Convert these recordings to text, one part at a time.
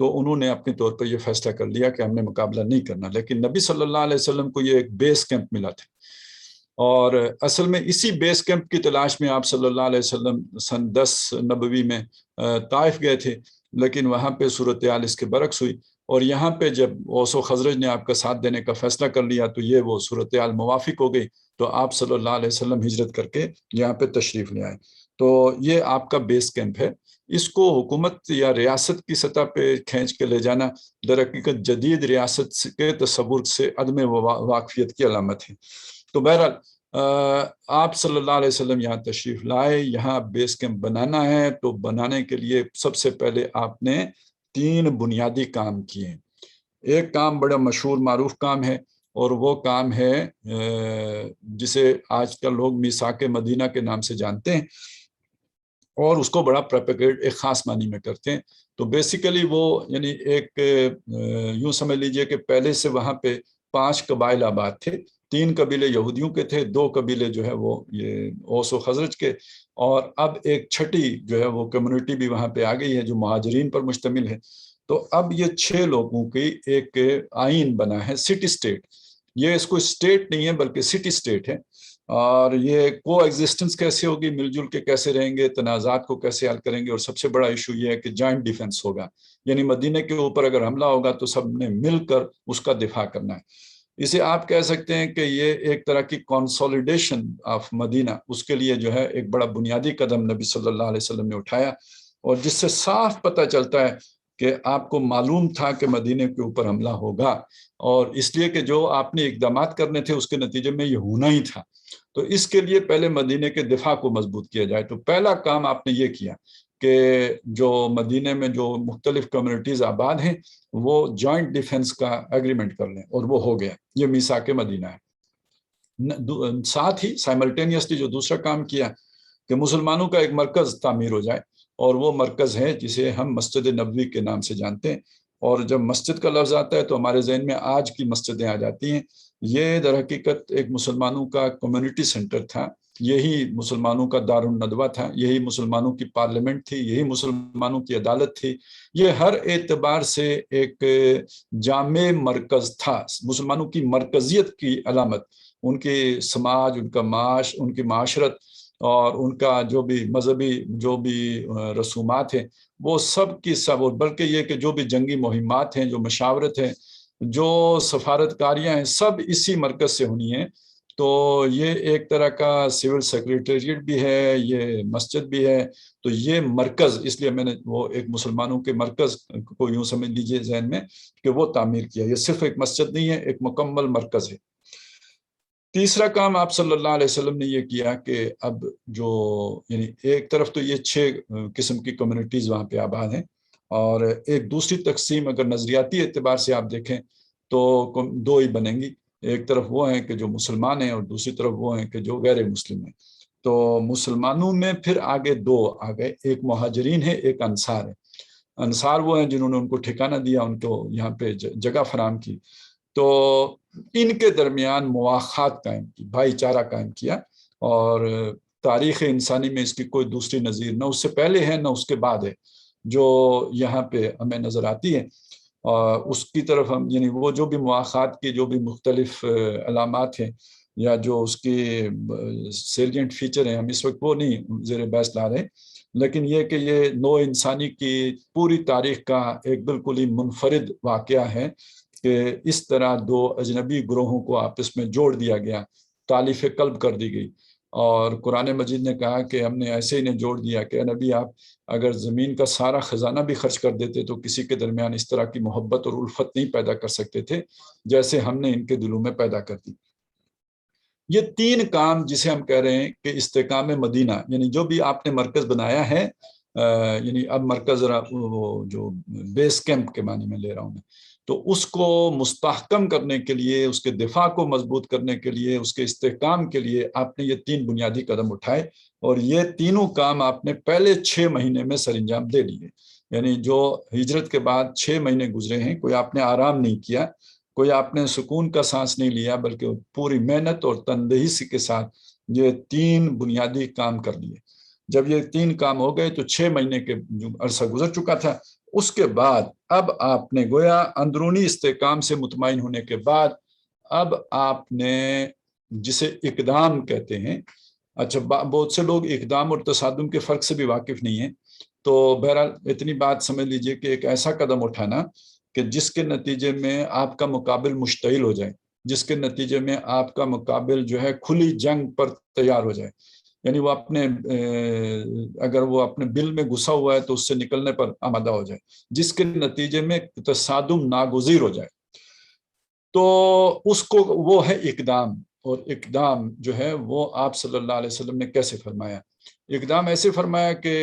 تو انہوں نے اپنے طور پر یہ فیصلہ کر لیا کہ ہم نے مقابلہ نہیں کرنا، لیکن نبی صلی اللہ علیہ وسلم کو یہ ایک بیس کیمپ ملا تھا، اور اصل میں اسی بیس کیمپ کی تلاش میں آپ صلی اللہ علیہ وسلم سن 10 نبوی میں طائف گئے تھے، لیکن وہاں پہ صورتحال اس کے برعکس ہوئی، اور یہاں پہ جب اوس و خزرج نے آپ کا ساتھ دینے کا فیصلہ کر لیا تو یہ وہ صورتحال موافق ہو گئی، تو آپ صلی اللہ علیہ وسلم ہجرت کر کے یہاں پہ تشریف لے آئے۔ تو یہ آپ کا بیس کیمپ ہے، اس کو حکومت یا ریاست کی سطح پہ کھینچ کے لے جانا در حقیقت جدید ریاست کے تصور سے عدم واقفیت کی علامت ہے۔ تو بہرحال آپ صلی اللہ علیہ وسلم یہاں تشریف لائے، یہاں بیس کیمپ بنانا ہے، تو بنانے کے لیے سب سے پہلے آپ نے 3 بنیادی کام کیے۔ ایک کام بڑا مشہور معروف کام ہے، اور وہ کام ہے جسے آج کل لوگ میثاق مدینہ کے نام سے جانتے ہیں، اور اس کو بڑا پروپیگیٹ ایک خاص معنی میں کرتے ہیں۔ تو بیسیکلی وہ یعنی ایک یوں سمجھ لیجئے کہ پہلے سے وہاں پہ 5 قبائل آباد تھے، 3 قبیلے یہودیوں کے تھے، 2 قبیلے جو ہے وہ یہ اوس و خزرج کے، اور اب ایک چھٹی جو ہے وہ کمیونٹی بھی وہاں پہ آ گئی ہے جو مہاجرین پر مشتمل ہے۔ تو اب یہ 6 لوگوں کی ایک آئین بنا ہے، سٹی سٹیٹ۔ یہ اس کو سٹیٹ نہیں ہے بلکہ سٹی سٹیٹ ہے، اور یہ کو ایگزسٹنس کیسے ہوگی، مل جل کے کیسے رہیں گے، تنازعات کو کیسے حل کریں گے، اور سب سے بڑا ایشو یہ ہے کہ جوائنٹ ڈیفنس ہوگا، یعنی مدینہ کے اوپر اگر حملہ ہوگا تو سب نے مل کر اس کا دفاع کرنا ہے۔ اسے آپ کہہ سکتے ہیں کہ یہ ایک طرح کی کنسولیڈیشن آف مدینہ، اس کے لیے جو ہے ایک بڑا بنیادی قدم نبی صلی اللہ علیہ وسلم نے اٹھایا، اور جس سے صاف پتہ چلتا ہے کہ آپ کو معلوم تھا کہ مدینہ کے اوپر حملہ ہوگا، اور اس لیے کہ جو آپ نے اقدامات کرنے تھے اس کے نتیجے میں یہ ہونا ہی تھا، تو اس کے لیے پہلے مدینہ کے دفاع کو مضبوط کیا جائے۔ تو پہلا کام آپ نے یہ کیا کہ جو مدینہ میں جو مختلف کمیونٹیز آباد ہیں وہ جوائنٹ ڈیفنس کا ایگریمنٹ کر لیں، اور وہ ہو گیا، یہ میثاق مدینہ ہے۔ ساتھ ہی سائملٹینیسلی جو دوسرا کام کیا کہ مسلمانوں کا ایک مرکز تعمیر ہو جائے، اور وہ مرکز ہے جسے ہم مسجد نبوی کے نام سے جانتے ہیں، اور جب مسجد کا لفظ آتا ہے تو ہمارے ذہن میں آج کی مسجدیں آ جاتی ہیں۔ یہ در حقیقت ایک مسلمانوں کا کمیونٹی سینٹر تھا، یہی مسلمانوں کا دار الندوہ تھا، یہی مسلمانوں کی پارلیمنٹ تھی، یہی مسلمانوں کی عدالت تھی، یہ ہر اعتبار سے ایک جامع مرکز تھا، مسلمانوں کی مرکزیت کی علامت، ان کے سماج، ان کا معاش، ان کی معاشرت، اور ان کا جو بھی مذہبی جو بھی رسومات ہیں وہ سب کی سب، اور بلکہ یہ کہ جو بھی جنگی مہمات ہیں، جو مشاورت ہے، جو سفارت کاریاں ہیں، سب اسی مرکز سے ہونی ہیں۔ تو یہ ایک طرح کا سول سیکریٹریٹ بھی ہے، یہ مسجد بھی ہے، تو یہ مرکز، اس لیے میں نے وہ ایک مسلمانوں کے مرکز کو یوں سمجھ لیجئے ذہن میں کہ وہ تعمیر کیا، یہ صرف ایک مسجد نہیں ہے، ایک مکمل مرکز ہے۔ تیسرا کام آپ صلی اللہ علیہ وسلم نے یہ کیا کہ اب جو یعنی ایک طرف تو یہ 6 قسم کی کمیونٹیز وہاں پہ آباد ہیں، اور ایک دوسری تقسیم اگر نظریاتی اعتبار سے آپ دیکھیں تو 2 ہی بنیں گی، ایک طرف وہ ہیں کہ جو مسلمان ہیں، اور دوسری طرف وہ ہیں کہ جو غیر مسلم ہیں۔ تو مسلمانوں میں پھر آگے 2 آ گئے، ایک مہاجرین ہے، ایک انصار ہے۔ انصار وہ ہیں جنہوں نے ان کو ٹھکانہ دیا، ان کو یہاں پہ جگہ فراہم کی، تو ان کے درمیان مواخات قائم کی، بھائی چارہ قائم کیا، اور تاریخ انسانی میں اس کی کوئی دوسری نظیر نہ اس سے پہلے ہے نہ اس کے بعد ہے جو یہاں پہ ہمیں نظر آتی ہے۔ اور اس کی طرف ہم یعنی وہ جو بھی مواخات کی جو بھی مختلف علامات ہیں یا جو اس کی سیلینٹ فیچر ہیں، ہم اس وقت وہ نہیں زیر بحث لا رہے، لیکن یہ کہ یہ نوع انسانی کی پوری تاریخ کا ایک بالکل ہی منفرد واقعہ ہے کہ اس طرح 2 اجنبی گروہوں کو آپس میں جوڑ دیا گیا، تالیف قلب کر دی گئی، اور قرآن مجید نے کہا کہ ہم نے ایسے انہیں جوڑ دیا کہ نبی آپ اگر زمین کا سارا خزانہ بھی خرچ کر دیتے تو کسی کے درمیان اس طرح کی محبت اور الفت نہیں پیدا کر سکتے تھے جیسے ہم نے ان کے دلوں میں پیدا کر دی۔ یہ 3 کام جسے ہم کہہ رہے ہیں کہ استحکام مدینہ، یعنی جو بھی آپ نے مرکز بنایا ہے، یعنی اب مرکز وہ جو بیس کیمپ کے معنی میں لے رہا ہوں میں، تو اس کو مستحکم کرنے کے لیے، اس کے دفاع کو مضبوط کرنے کے لیے، اس کے استحکام کے لیے آپ نے یہ 3 بنیادی قدم اٹھائے، اور یہ تینوں کام آپ نے پہلے 6 مہینے میں سر انجام دے دیے۔ یعنی جو ہجرت کے بعد 6 مہینے گزرے ہیں، کوئی آپ نے آرام نہیں کیا، کوئی آپ نے سکون کا سانس نہیں لیا، بلکہ پوری محنت اور تندہی کے ساتھ یہ 3 بنیادی کام کر لیے۔ جب یہ 3 کام ہو گئے تو 6 مہینے کے عرصہ گزر چکا تھا. اس کے بعد اب آپ نے گویا اندرونی استحکام سے مطمئن ہونے کے بعد اب آپ نے جسے اقدام کہتے ہیں. اچھا، بہت سے لوگ اقدام اور تصادم کے فرق سے بھی واقف نہیں ہیں. تو بہرحال اتنی بات سمجھ لیجئے کہ ایک ایسا قدم اٹھانا کہ جس کے نتیجے میں آپ کا مقابل مشتعل ہو جائے، جس کے نتیجے میں آپ کا مقابل جو ہے کھلی جنگ پر تیار ہو جائے. یعنی وہ اگر وہ اپنے بل میں گھسا ہوا ہے تو اس سے نکلنے پر آمادہ ہو جائے، جس کے نتیجے میں تصادم ناگزیر ہو جائے. تو اس کو وہ ہے اقدام. اور اقدام جو ہے وہ آپ صلی اللہ علیہ وسلم نے کیسے فرمایا؟ اقدام ایسے فرمایا کہ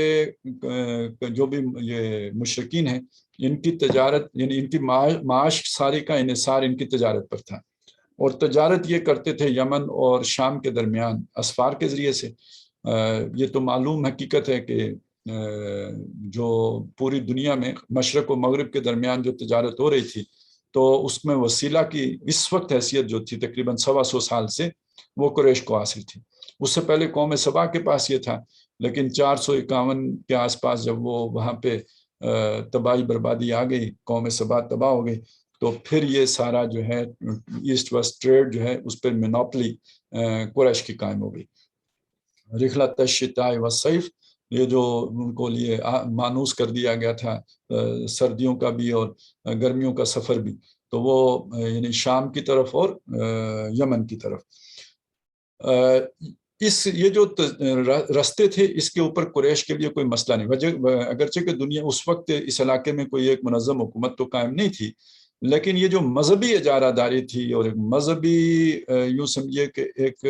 جو بھی یہ مشرکین ہیں، ان کی تجارت، یعنی ان کی معاش ساری کا انحصار ان کی تجارت پر تھا. اور تجارت یہ کرتے تھے یمن اور شام کے درمیان اسفار کے ذریعے سے. یہ تو معلوم حقیقت ہے کہ جو پوری دنیا میں مشرق و مغرب کے درمیان جو تجارت ہو رہی تھی، تو اس میں وسیلہ کی اس وقت حیثیت جو تھی تقریباً 125 سال سے وہ قریش کو حاصل تھی. اس سے پہلے قوم سبا کے پاس یہ تھا، لیکن 451 کے آس پاس جب وہ وہاں پہ تباہی بربادی آ گئی، قوم سبا تباہ ہو گئی، تو پھر یہ سارا جو ہے ایسٹ ویسٹ ٹریڈ جو ہے اس پر مینوپلی قریش کی قائم ہو گئی. رحلۃ الشتاء والصیف، یہ جو ان کو لیے مانوس کر دیا گیا تھا سردیوں کا بھی اور گرمیوں کا سفر بھی، تو وہ یعنی شام کی طرف اور یمن کی طرف. یہ جو رستے تھے اس کے اوپر قریش کے لیے کوئی مسئلہ نہیں، اگرچہ کہ دنیا اس وقت اس علاقے میں کوئی ایک منظم حکومت تو قائم نہیں تھی، لیکن یہ جو مذہبی اجارہ داری تھی اور ایک مذہبی یوں سمجھیے کہ ایک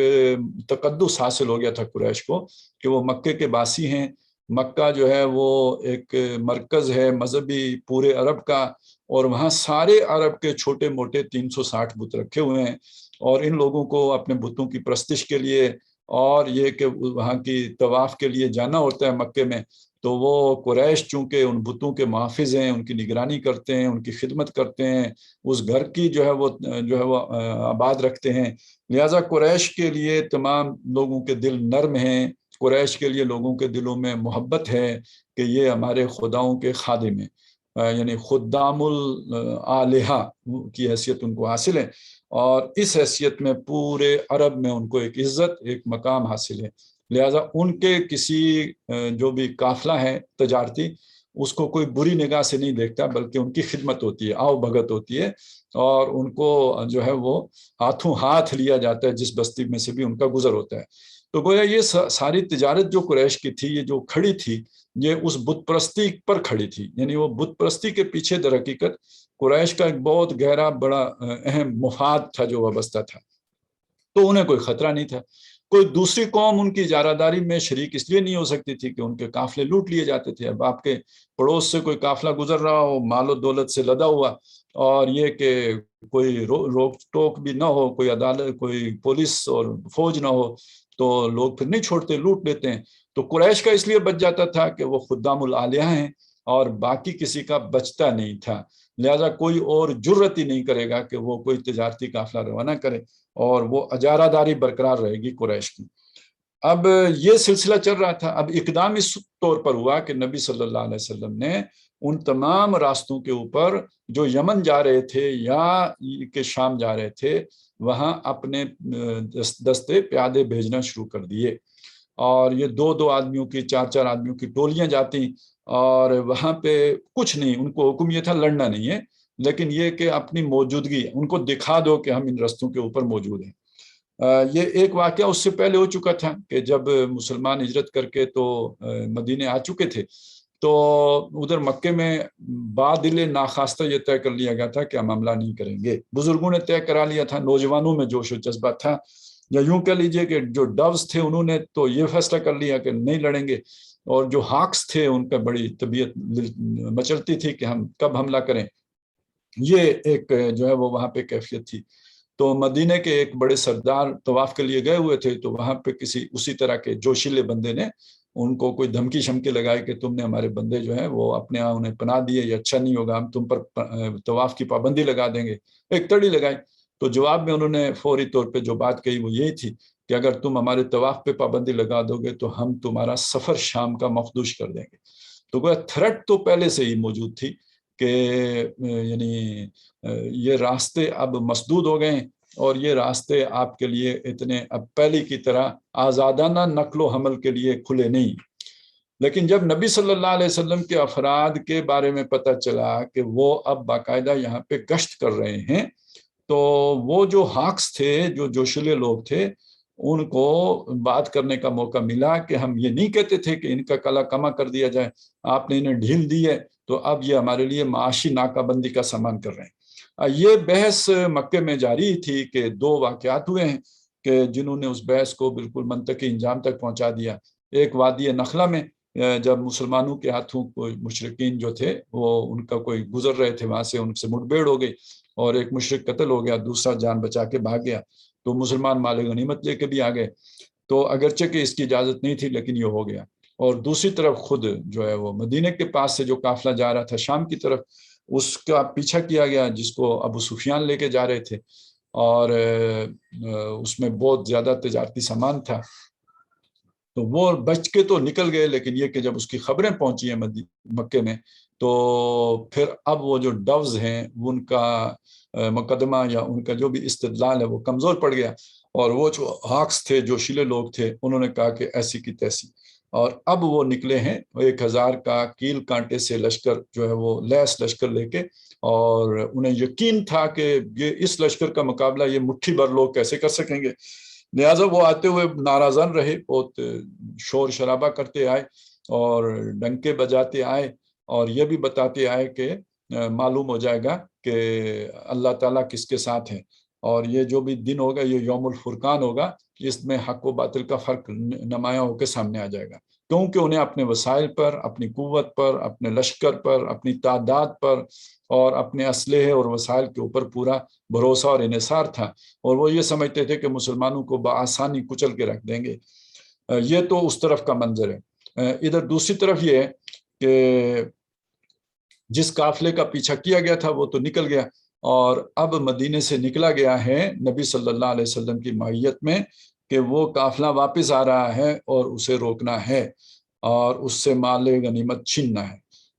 تقدس حاصل ہو گیا تھا قریش کو کہ وہ مکے کے باسی ہیں. مکہ جو ہے وہ ایک مرکز ہے مذہبی پورے عرب کا، اور وہاں سارے عرب کے چھوٹے موٹے 360 بت رکھے ہوئے ہیں، اور ان لوگوں کو اپنے بتوں کی پرستش کے لیے اور یہ کہ وہاں کی طواف کے لیے جانا ہوتا ہے مکے میں، تو وہ قریش چونکہ ان بتوں کے محافظ ہیں، ان کی نگرانی کرتے ہیں، ان کی خدمت کرتے ہیں، اس گھر کی جو ہے وہ آباد رکھتے ہیں. لہٰذا قریش کے لیے تمام لوگوں کے دل نرم ہیں، قریش کے لیے لوگوں کے دلوں میں محبت ہے کہ یہ ہمارے خداؤں کے خادم ہیں، یعنی خدام الآلہہ کی حیثیت ان کو حاصل ہے، اور اس حیثیت میں پورے عرب میں ان کو ایک عزت، ایک مقام حاصل ہے. لہٰذا ان کے کسی جو بھی قافلہ ہے تجارتی، اس کو کوئی بری نگاہ سے نہیں دیکھتا، بلکہ ان کی خدمت ہوتی ہے، آؤ بھگت ہوتی ہے، اور ان کو جو ہے وہ ہاتھوں ہاتھ لیا جاتا ہے جس بستی میں سے بھی ان کا گزر ہوتا ہے. تو گویا یہ ساری تجارت جو قریش کی تھی، یہ جو کھڑی تھی، یہ اس بت پرستی پر کھڑی تھی. یعنی وہ بت پرستی کے پیچھے در حقیقت قریش کا ایک بہت گہرا بڑا اہم مفاد تھا جو وابستہ تھا. تو انہیں کوئی خطرہ نہیں تھا. کوئی دوسری قوم ان کی اجارہ داری میں شریک اس لیے نہیں ہو سکتی تھی کہ ان کے قافلے لوٹ لیے جاتے تھے. اب آپ کے پڑوس سے کوئی قافلہ گزر رہا ہو مال و دولت سے لدا ہوا، اور یہ کہ کوئی روک ٹوک بھی نہ ہو، کوئی عدالت، کوئی پولیس اور فوج نہ ہو، تو لوگ پھر نہیں چھوڑتے، لوٹ لیتے ہیں. تو قریش کا اس لیے بچ جاتا تھا کہ وہ خدام الآلیہ ہیں، اور باقی کسی کا بچتا نہیں تھا. لہذا کوئی اور جرت ہی نہیں کرے گا کہ وہ کوئی تجارتی قافلہ روانہ کرے، اور وہ اجارہ داری برقرار رہے گی قریش کی. اب یہ سلسلہ چل رہا تھا. اب اقدام اس طور پر ہوا کہ نبی صلی اللہ علیہ وسلم نے ان تمام راستوں کے اوپر جو یمن جا رہے تھے یا کہ شام جا رہے تھے، وہاں اپنے دستے پیادے بھیجنا شروع کر دیے. اور یہ 2 آدمیوں کی، 4 آدمیوں کی ٹولیاں جاتی، اور وہاں پہ کچھ نہیں، ان کو حکم یہ تھا لڑنا نہیں ہے، لیکن یہ کہ اپنی موجودگی ان کو دکھا دو کہ ہم ان رستوں کے اوپر موجود ہیں. یہ ایک واقعہ اس سے پہلے ہو چکا تھا کہ جب مسلمان ہجرت کر کے تو مدینے آ چکے تھے، تو ادھر مکے میں بادل ناخواستہ یہ طے کر لیا گیا تھا کہ ہم حملہ نہیں کریں گے. بزرگوں نے طے کرا لیا تھا، نوجوانوں میں جوش و جذبہ تھا، یا یوں کہہ لیجئے کہ جو ڈوز تھے انہوں نے تو یہ فیصلہ کر لیا کہ نہیں لڑیں گے، اور جو ہاکس تھے ان کا بڑی طبیعت مچلتی تھی کہ ہم کب حملہ کریں. یہ ایک جو ہے وہ وہاں پہ کیفیت تھی. تو مدینے کے ایک بڑے سردار طواف کے لیے گئے ہوئے تھے، تو وہاں پہ کسی اسی طرح کے جوشیلے بندے نے ان کو کوئی دھمکی شمکی لگائی کہ تم نے ہمارے بندے جو ہیں وہ اپنے یہاں انہیں پناہ دیے، یہ اچھا نہیں ہوگا، ہم تم پر طواف کی پابندی لگا دیں گے، ایک تڑی لگائی. تو جواب میں انہوں نے فوری طور پہ جو بات کہی وہ یہی تھی کہ اگر تم ہمارے طواف پہ پابندی لگا دو گے تو ہم تمہارا سفر شام کا مخدوش کر دیں گے. تو گویا تھریٹ تو پہلے سے ہی موجود تھی کہ یعنی یہ راستے اب مسدود ہو گئے ہیں اور یہ راستے آپ کے لیے اتنے اب پہلی کی طرح آزادانہ نقل و حمل کے لیے کھلے نہیں. لیکن جب نبی صلی اللہ علیہ وسلم کے افراد کے بارے میں پتہ چلا کہ وہ اب باقاعدہ یہاں پہ گشت کر رہے ہیں تو وہ جو ہاکس تھے، جو جوشیلے لوگ تھے، ان کو بات کرنے کا موقع ملا کہ ہم یہ نہیں کہتے تھے کہ ان کا کلا کما کر دیا جائے، آپ نے انہیں ڈھیل دی ہے تو اب یہ ہمارے لیے معاشی ناکہ بندی کا سامان کر رہے ہیں. یہ بحث مکے میں جاری تھی کہ 2 واقعات ہوئے ہیں کہ جنہوں نے اس بحث کو بالکل منطقی انجام تک پہنچا دیا. ایک وادی نخلا میں جب مسلمانوں کے ہاتھوں کوئی مشرکین جو تھے وہ ان کا کوئی گزر رہے تھے، وہاں سے ان سے مٹ بھیڑ ہو گئی اور ایک مشرک قتل ہو گیا، دوسرا جان بچا کے بھاگ گیا، تو مسلمان مال غنیمت لے کے بھی آ گئے. تو اگرچہ کہ اس کی اجازت نہیں تھی لیکن یہ ہو گیا. اور دوسری طرف خود جو ہے وہ مدینے کے پاس سے جو قافلہ جا رہا تھا شام کی طرف، اس کا پیچھا کیا گیا جس کو ابو سفیان لے کے جا رہے تھے اور اس میں بہت زیادہ تجارتی سامان تھا. تو وہ بچ کے تو نکل گئے، لیکن یہ کہ جب اس کی خبریں پہنچی ہیں مکے میں تو پھر اب وہ جو ڈوز ہیں ان کا مقدمہ یا ان کا جو بھی استدلال ہے وہ کمزور پڑ گیا، اور وہ جو ہاکس تھے، جو شیلے لوگ تھے، انہوں نے کہا کہ ایسی کی تیسی. اور اب وہ نکلے ہیں 1000 کا کیل کانٹے سے لشکر جو ہے وہ لیس لشکر لے کے، اور انہیں یقین تھا کہ یہ اس لشکر کا مقابلہ یہ مٹھی بھر لوگ کیسے کر سکیں گے. لہٰذا وہ آتے ہوئے ناراضان رہے، بہت شور شرابہ کرتے آئے اور ڈنکے بجاتے آئے اور یہ بھی بتاتے آئے کہ معلوم ہو جائے گا کہ اللہ تعالیٰ کس کے ساتھ ہے، اور یہ جو بھی دن ہوگا یہ یوم الفرقان ہوگا، اس میں حق و باطل کا فرق نمایاں ہو کے سامنے آ جائے گا. کیونکہ انہیں اپنے وسائل پر، اپنی قوت پر، اپنے لشکر پر، اپنی تعداد پر اور اپنے اسلحے اور وسائل کے اوپر پورا بھروسہ اور انحصار تھا، اور وہ یہ سمجھتے تھے کہ مسلمانوں کو بآسانی کچل کے رکھ دیں گے. یہ تو اس طرف کا منظر ہے. ادھر دوسری طرف یہ ہے کہ جس قافلے کا پیچھا کیا گیا تھا وہ تو نکل گیا، اور اب مدینے سے نکلا گیا ہے نبی صلی اللہ علیہ وسلم کی معیت میں کہ وہ قافلہ واپس آ رہا ہے اور اسے روکنا ہے اور اس سے مال غنیمت چھیننا ہے.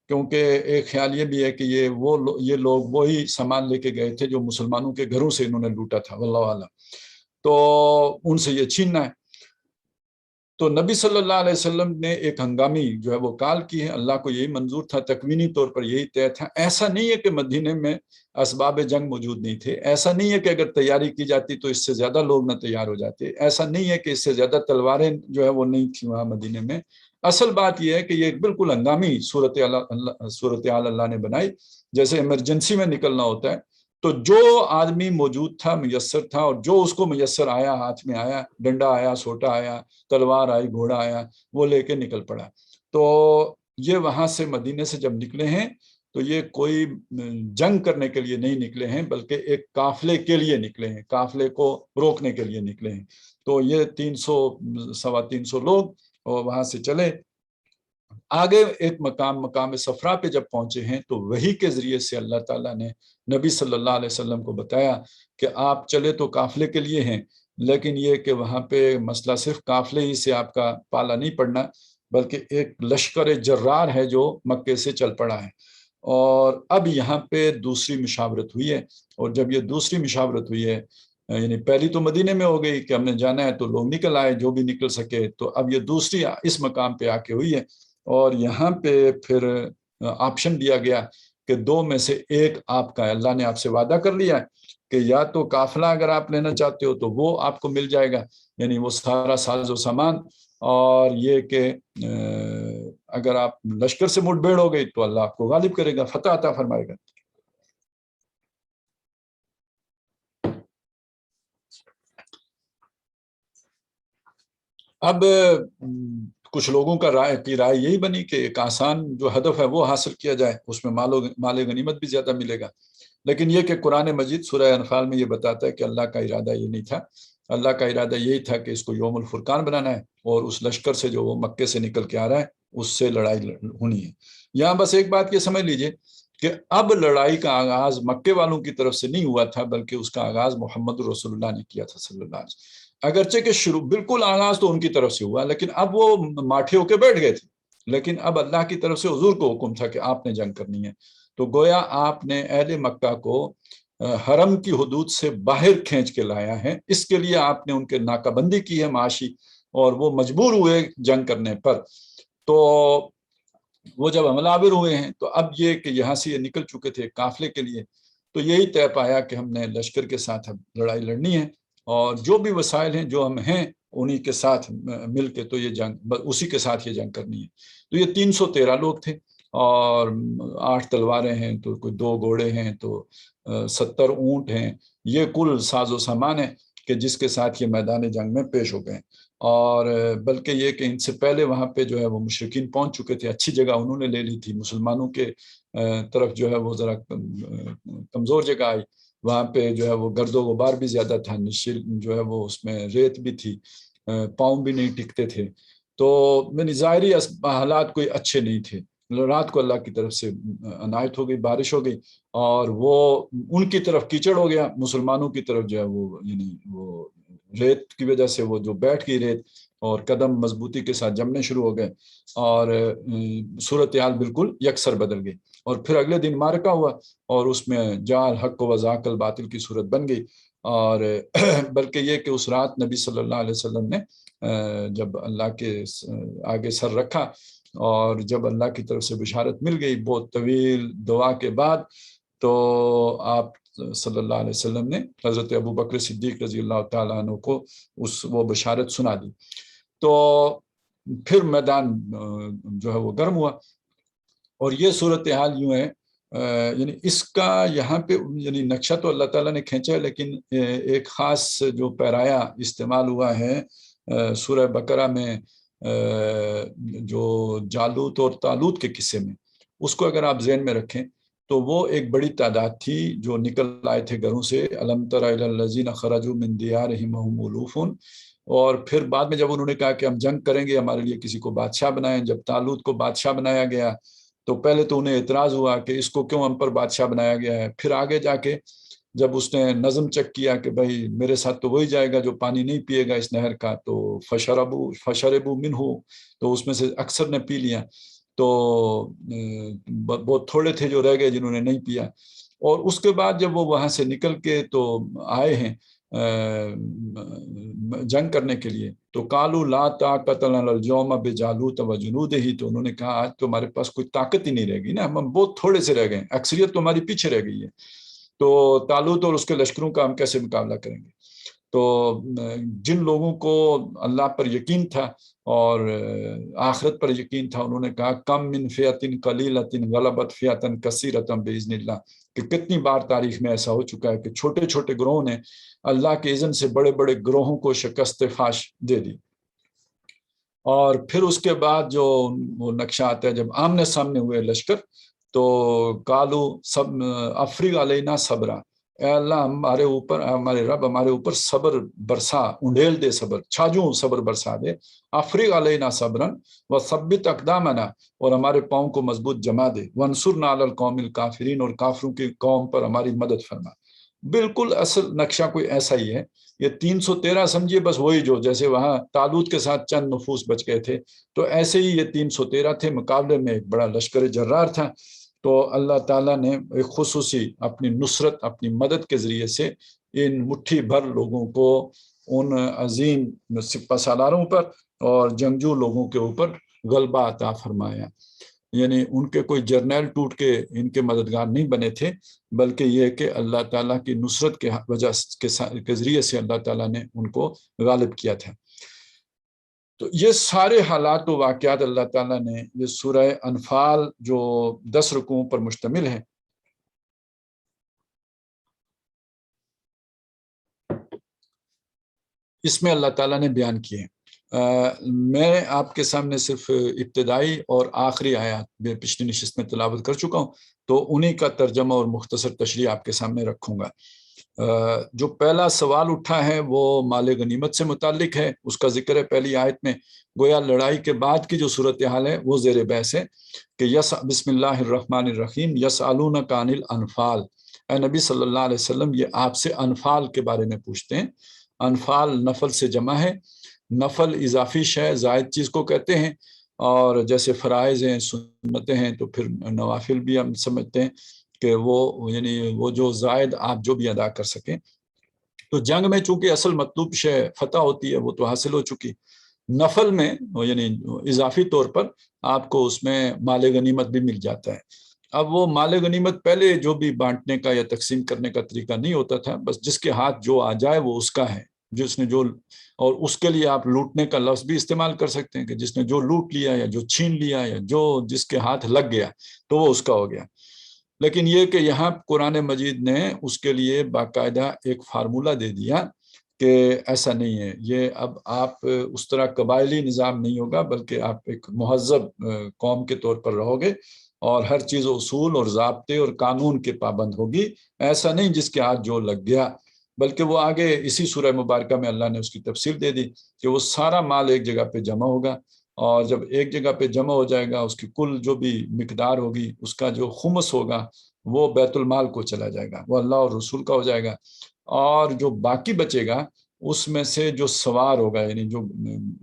کیونکہ ایک خیال یہ بھی ہے کہ یہ لوگ وہی سامان لے کے گئے تھے جو مسلمانوں کے گھروں سے انہوں نے لوٹا تھا، واللہ اعلم، تو ان سے یہ چھیننا ہے. تو نبی صلی اللہ علیہ وسلم نے ایک ہنگامی جو ہے وہ کال کی ہے. اللہ کو یہی منظور تھا، تکوینی طور پر یہی طے تھا. ایسا نہیں ہے کہ مدینے میں اسباب جنگ موجود نہیں تھے، ایسا نہیں ہے کہ اگر تیاری کی جاتی تو اس سے زیادہ لوگ نہ تیار ہو جاتے، ایسا نہیں ہے کہ اس سے زیادہ تلواریں جو ہے وہ نہیں تھیں وہاں مدینے میں. اصل بات یہ ہے کہ یہ بالکل ہنگامی صورتحال اللہ نے بنائی، جیسے ایمرجنسی میں نکلنا ہوتا ہے. تو جو آدمی موجود تھا میسر تھا، اور جو اس کو میسر آیا، ہاتھ میں آیا، ڈنڈا آیا، سوٹا آیا، تلوار آئی، گھوڑا آیا، وہ لے کے نکل پڑا. تو یہ وہاں سے مدینے سے جب نکلے ہیں تو یہ کوئی جنگ کرنے کے لیے نہیں نکلے ہیں، بلکہ ایک قافلے کے لیے نکلے ہیں، قافلے کو روکنے کے لیے نکلے ہیں. تو یہ 300-325 لوگ وہاں سے چلے آگے. ایک مقام صفرا پہ جب پہنچے ہیں تو وحی کے ذریعے سے اللہ تعالیٰ نے نبی صلی اللہ علیہ وسلم کو بتایا کہ آپ چلے تو قافلے کے لیے ہیں، لیکن یہ کہ وہاں پہ مسئلہ صرف قافلے ہی سے آپ کا پالا نہیں پڑنا، بلکہ ایک لشکر جرار ہے جو مکے سے چل پڑا ہے. اور اب یہاں پہ دوسری مشاورت ہوئی ہے، اور جب یہ دوسری مشاورت ہوئی ہے، یعنی پہلی تو مدینے میں ہو گئی کہ ہم نے جانا ہے تو لوگ نکل آئے جو بھی نکل سکے، تو اب یہ دوسری اس مقام پہ آ کے ہوئی ہے. اور یہاں پہ پھر آپشن دیا گیا کہ 2 میں سے ایک آپ کا ہے. اللہ نے آپ سے وعدہ کر لیا ہے کہ یا تو قافلہ اگر آپ لینا چاہتے ہو تو وہ آپ کو مل جائے گا، یعنی وہ سارا ساز و سامان، اور یہ کہ اگر آپ لشکر سے مٹ بھیڑ ہو گئی تو اللہ آپ کو غالب کرے گا، فتح عطا فرمائے گا. اب کچھ لوگوں کا رائے یہی بنی کہ ایک آسان جو ہدف ہے وہ حاصل کیا جائے، اس میں مال غنیمت بھی زیادہ ملے گا. لیکن یہ کہ قرآن مجید سورہ انفال میں یہ بتاتا ہے کہ اللہ کا ارادہ یہ نہیں تھا. اللہ کا ارادہ یہی تھا کہ اس کو یوم الفرقان بنانا ہے، اور اس لشکر سے جو وہ مکے سے نکل کے آ رہا ہے اس سے لڑائی ہونی ہے. یہاں بس ایک بات یہ سمجھ لیجئے کہ اب لڑائی کا آغاز مکے والوں کی طرف سے نہیں ہوا تھا، بلکہ اس کا آغاز محمد رسول اللہ نے کیا تھا صلی اللہ علیہ وسلم. اگرچہ کہ شروع بالکل آغاز تو ان کی طرف سے ہوا، لیکن اب وہ ماٹھے ہو کے بیٹھ گئے تھے، لیکن اب اللہ کی طرف سے حضور کو حکم تھا کہ آپ نے جنگ کرنی ہے۔ تو گویا آپ نے اہل مکہ کو حرم کی حدود سے باہر کھینچ کے لایا ہے، اس کے لیے آپ نے ان کے ناکہ بندی کی ہے معاشی، اور وہ مجبور ہوئے جنگ کرنے پر۔ تو وہ جب حملہ آور ہوئے ہیں تو اب یہ کہ یہاں سے یہ نکل چکے تھے قافلے کے لیے، تو یہی طے پایا کہ ہم نے لشکر کے ساتھ اب لڑائی لڑنی ہے، اور جو بھی وسائل ہیں جو ہم ہیں انہی کے ساتھ مل کے تو یہ جنگ، اسی کے ساتھ یہ جنگ کرنی ہے۔ تو یہ 313 لوگ تھے، اور 8 تلواریں ہیں، تو کوئی 2 گھوڑے ہیں، تو 70 اونٹ ہیں، یہ کل ساز و سامان ہے کہ جس کے ساتھ یہ میدان جنگ میں پیش ہو گئے۔ اور بلکہ یہ کہ ان سے پہلے وہاں پہ جو ہے وہ مشرکین پہنچ چکے تھے، اچھی جگہ انہوں نے لے لی تھی، مسلمانوں کے طرف جو ہے وہ ذرا کمزور جگہ آئی، وہاں پہ جو ہے وہ گرد و غبار بھی زیادہ تھا، نشیل جو ہے وہ اس میں ریت بھی تھی، پاؤں بھی نہیں ٹکتے تھے، تو ظاہری حالات کوئی اچھے نہیں تھے۔ رات کو اللہ کی طرف سے عنایت ہو گئی، بارش ہو گئی، اور وہ ان کی طرف کیچڑ ہو گیا، مسلمانوں کی طرف جو ہے وہ یعنی وہ ریت کی وجہ سے وہ جو بیٹھ گئی ریت، اور قدم مضبوطی کے ساتھ جمنے شروع ہو گئے، اور صورتحال بالکل یکسر بدل گئی۔ اور پھر اگلے دن معرکہ ہوا، اور اس میں جال حق و ذاق الباطل کی صورت بن گئی۔ اور بلکہ یہ کہ اس رات نبی صلی اللہ علیہ وسلم نے جب اللہ کے آگے سر رکھا، اور جب اللہ کی طرف سے بشارت مل گئی بہت طویل دعا کے بعد، تو آپ صلی اللہ علیہ وسلم نے حضرت ابو بکر صدیق رضی اللہ تعالیٰ عنہ کو وہ بشارت سنا دی۔ تو پھر میدان جو ہے وہ گرم ہوا، اور یہ صورتحال یوں ہے، یعنی اس کا یہاں پہ یعنی نقشہ تو اللہ تعالیٰ نے کھینچا ہے، لیکن ایک خاص جو پیرایا استعمال ہوا ہے سورہ بقرہ میں جو جالوت اور طالوت کے قصے میں، اس کو اگر آپ ذہن میں رکھیں تو وہ ایک بڑی تعداد تھی جو نکل آئے تھے گھروں سے، الم تر الی الذین خرجوا من دیارہم وہم الوف، اور پھر بعد میں جب انہوں نے کہا کہ ہم جنگ کریں گے، ہمارے لیے کسی کو بادشاہ بنائیں، جب طالوت کو بادشاہ بنایا گیا تو پہلے تو انہیں اعتراض ہوا کہ اس کو کیوں ہم پر بادشاہ بنایا گیا ہے، پھر آگے جا کے جب اس نے نظم چیک کیا کہ بھائی میرے ساتھ تو وہی جائے گا جو پانی نہیں پیے گا اس نہر کا، تو فشربوا منہ، تو اس میں سے اکثر نے پی لیا، تو بہت تھوڑے تھے جو رہ گئے جنہوں نے نہیں پیا۔ اور اس کے بعد جب وہ وہاں سے نکل کے تو آئے ہیں جنگ کرنے کے لیے، تو قالوا لا طاقت لنا اليوم بجالوت وجنودہ، تو انہوں نے کہا آج تو ہمارے پاس کوئی طاقت ہی نہیں رہ گئی نا، ہم بہت تھوڑے سے رہ گئے، اکثریت تو ہماری پیچھے رہ گئی ہے، تو طالوت اور اس کے لشکروں کا ہم کیسے مقابلہ کریں گے؟ تو جن لوگوں کو اللہ پر یقین تھا اور آخرت پر یقین تھا، انہوں نے کہا کم من فئۃ قلیلۃ غلبت فئۃ کثیرۃ باذن اللہ، کہ کتنی بار تاریخ میں ایسا ہو چکا ہے کہ چھوٹے چھوٹے گروہوں نے اللہ کے اذن سے بڑے بڑے گروہوں کو شکست فاش دے دی۔ اور پھر اس کے بعد جو وہ نقشہ آتا ہے جب آمنے سامنے ہوئے لشکر، تو کالو سب افریغ علینا صبرا، اے اللہ ہمارے اوپر، ہمارے رب ہمارے اوپر صبر برسا، انڈیل دے صبر، چھاجوں صبر برسا دے، افریغ علینا صبرن وثبت اقدامنا، اور ہمارے پاؤں کو مضبوط جما دے، وانصرنا علی القوم الکافرین، اور کافروں کی قوم پر ہماری مدد فرما۔ بالکل اصل نقشہ کوئی ایسا ہی ہے، یہ 313 سمجھیے بس وہی جو جیسے وہاں طالوت کے ساتھ چند نفوس بچ گئے تھے، تو ایسے ہی یہ 313 تھے، مقابلے میں ایک بڑا لشکر جرار تھا۔ تو اللہ تعالیٰ نے ایک خصوصی اپنی نصرت، اپنی مدد کے ذریعے سے ان مٹھی بھر لوگوں کو، ان عظیم سپہ سالاروں پر اور جنگجو لوگوں کے اوپر غلبہ عطا فرمایا۔ یعنی ان کے کوئی جرنیل ٹوٹ کے ان کے مددگار نہیں بنے تھے، بلکہ یہ کہ اللہ تعالیٰ کی نصرت کے وجہ کے ذریعے سے اللہ تعالیٰ نے ان کو غالب کیا تھا۔ تو یہ سارے حالات و واقعات اللہ تعالیٰ نے یہ سورہ انفال جو 10 رکوعوں پر مشتمل ہے، اس میں اللہ تعالیٰ نے بیان کیے ہیں۔ میں آپ کے سامنے صرف ابتدائی اور آخری آیات میں پچھلی نشست میں تلاوت کر چکا ہوں، تو انہی کا ترجمہ اور مختصر تشریح آپ کے سامنے رکھوں گا۔ جو پہلا سوال اٹھا ہے وہ مال غنیمت سے متعلق ہے، اس کا ذکر ہے پہلی آیت میں۔ گویا لڑائی کے بعد کی جو صورتحال ہے وہ زیر بحث ہے کہ بسم اللہ الرحمن الرحیم، یسألونک عن الانفال، اے نبی صلی اللہ علیہ وسلم یہ آپ سے انفال کے بارے میں پوچھتے ہیں۔ انفال نفل سے جمع ہے، نفل اضافی شے زائد چیز کو کہتے ہیں، اور جیسے فرائض ہیں سنتیں ہیں تو پھر نوافل بھی ہم سمجھتے ہیں کہ وہ یعنی وہ جو زائد آپ جو بھی ادا کر سکیں۔ تو جنگ میں چونکہ اصل مطلوب شے فتح ہوتی ہے وہ تو حاصل ہو چکی، نفل میں یعنی اضافی طور پر آپ کو اس میں مال غنیمت بھی مل جاتا ہے۔ اب وہ مال غنیمت پہلے جو بھی بانٹنے کا یا تقسیم کرنے کا طریقہ نہیں ہوتا تھا، بس جس کے ہاتھ جو آ جائے وہ اس کا ہے، جس نے جو، اور اس کے لیے آپ لوٹنے کا لفظ بھی استعمال کر سکتے ہیں کہ جس نے جو لوٹ لیا یا جو چھین لیا یا جو جس کے ہاتھ لگ گیا تو وہ اس کا ہو گیا۔ لیکن یہ کہ یہاں قرآن مجید نے اس کے لیے باقاعدہ ایک فارمولہ دے دیا کہ ایسا نہیں ہے، یہ اب آپ اس طرح قبائلی نظام نہیں ہوگا، بلکہ آپ ایک مہذب قوم کے طور پر رہو گے اور ہر چیز اصول اور ضابطے اور قانون کے پابند ہوگی، ایسا نہیں جس کے ہاتھ جو لگ گیا۔ بلکہ وہ آگے اسی سورہ مبارکہ میں اللہ نے اس کی تفصیل دے دی کہ وہ سارا مال ایک جگہ پہ جمع ہوگا، اور جب ایک جگہ پہ جمع ہو جائے گا اس کی کل جو بھی مقدار ہوگی اس کا جو خمس ہوگا وہ بیت المال کو چلا جائے گا، وہ اللہ اور رسول کا ہو جائے گا، اور جو باقی بچے گا اس میں سے جو سوار ہوگا، یعنی جو